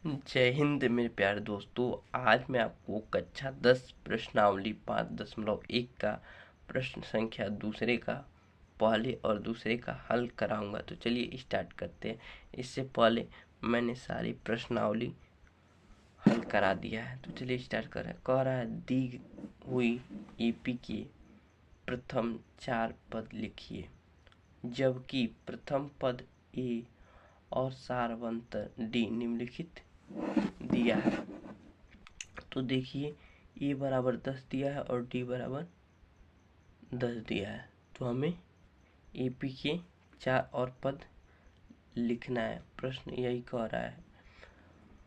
जय हिंद मेरे प्यारे दोस्तों। आज मैं आपको कक्षा 10 प्रश्नावली 5.1 का प्रश्न संख्या दूसरे का पहले और दूसरे का हल कराऊंगा। तो चलिए स्टार्ट करते हैं। इससे पहले मैंने सारी प्रश्नावली हल करा दिया है। तो चलिए स्टार्ट करें। कह रहा है दी हुई ईपी के प्रथम 4 पद लिखिए, जबकि प्रथम पद ए और सारवंतर डी निम्नलिखित दिया है। तो देखिए ए बराबर 10 दिया है और डी बराबर 10 दिया है। तो हमें एपी के 4 और पद लिखना है। प्रश्न यही कह रहा है।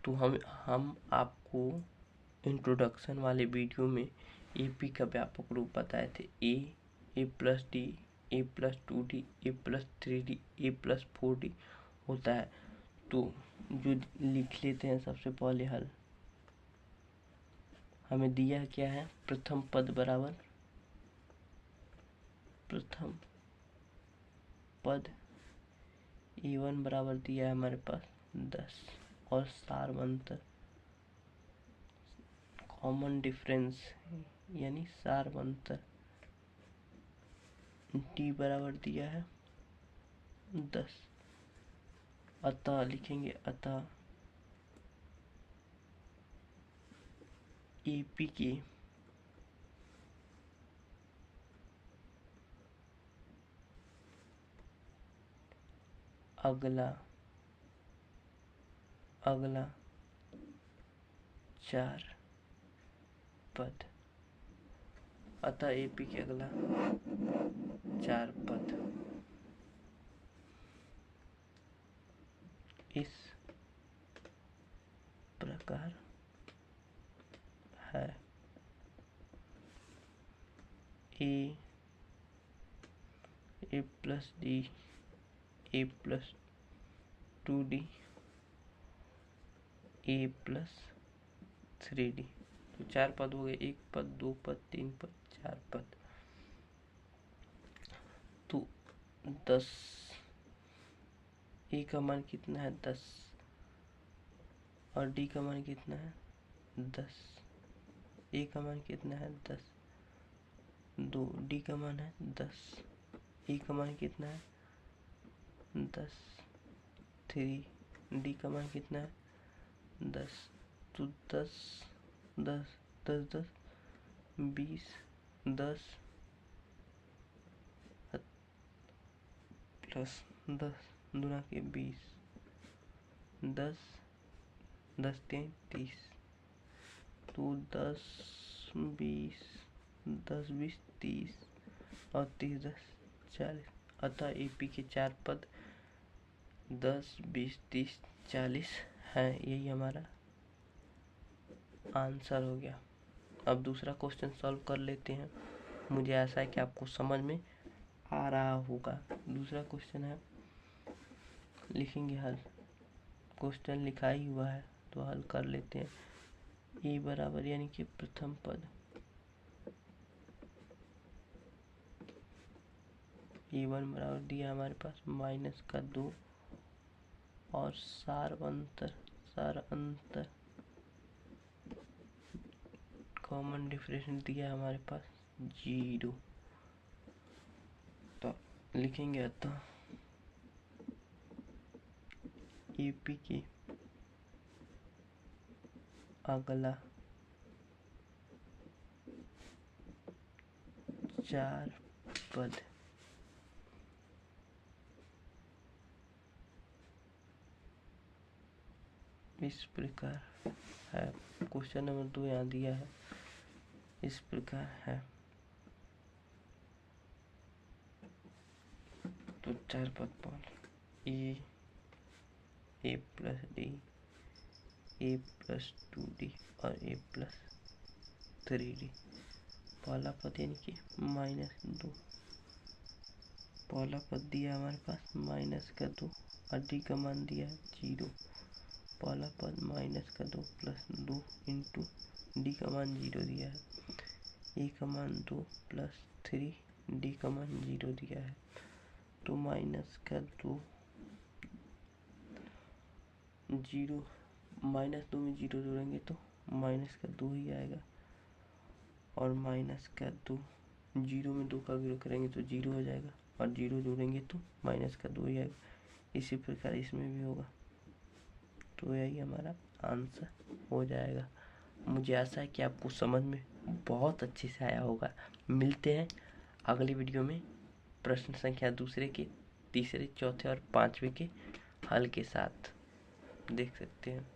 तो हम आपको इंट्रोडक्शन वाले वीडियो में एपी का व्यापक रूप बताए थे। ए प्लस डी, ए प्लस 2D, ए प्लस 3D, ए प्लस 4D होता है। तो जो लिख लेते हैं सबसे पहले हल। हमें दिया क्या है? प्रथम पद बराबर प्रथम पद A1 बराबर दिया है हमारे पास 10 और सारवंतर कॉमन डिफरेंस यानी सारवंतर D बराबर दिया है 10। अतः लिखेंगे अतः AP के अगला 4 पद, अतः AP के अगला 4 पद इस प्रकार है। ए प्लस डी, ए प्लस 2D, ए प्लस 3D। तो 4 पद हो गए। 1 पद, 2 पद, 3 पद, 4 पद। तो 10 ए का मान कितना है? 10 और डी का मान कितना है? 10। ए का मान कितना है? 10। 2 डी का मान है 10। ए का मान कितना है? 10। 3 डी का मान कितना है? 10। तो 10 10 10 10 20 10 प्लस 10 दूना के 20 10 10 3 30। तो 10 20 10 20 30 और 30 10 40। अतः एपी के 4 पद 10 20 30 40 है। यही हमारा आंसर हो गया। अब दूसरा क्वेश्चन सॉल्व कर लेते हैं। मुझे आशा है कि आपको समझ में आ रहा होगा। दूसरा क्वेश्चन है, लिखेंगे हल। क्वेश्चन लिखा ही हुआ है तो हल कर लेते हैं। ए बराबर यानी कि प्रथम पद A1 बराबर दिया हमारे पास -2 और सारवंतर कॉमन डिफरेंस दिया हमारे पास 0। तो लिखेंगे अतः एपी के अगला 4 पद इस प्रकार है। क्वेश्चन नंबर 2 यहाँ दिया है, इस प्रकार है। तो 4 पद पर ए प्लस डी, ए प्लस 2D और ए प्लस 3D। पहला पद यानी कि -2, पहला पद दिया हमारे पास -2 और डी का मान दिया है 0। पहला पद -2 प्लस 2 इंटू डी का मान 0 दिया है। ए का मान 2 प्लस 3 डी का मान 0 दिया है। तो -2 0 -2 में 0 जोड़ेंगे तो -2 ही आएगा, और -2 0 में 2 का वियोग करेंगे तो 0 हो जाएगा, और 0 जोड़ेंगे तो -2 ही आएगा। इसी प्रकार इसमें भी होगा, तो यही हमारा आंसर हो जाएगा। मुझे आशा है कि आपको समझ में बहुत अच्छे से आया होगा। मिलते हैं अगली वीडियो में प्रश्न संख्या दूसरे के, तीसरे, चौथे और पांचवे के हल के साथ। देख सकते हैं।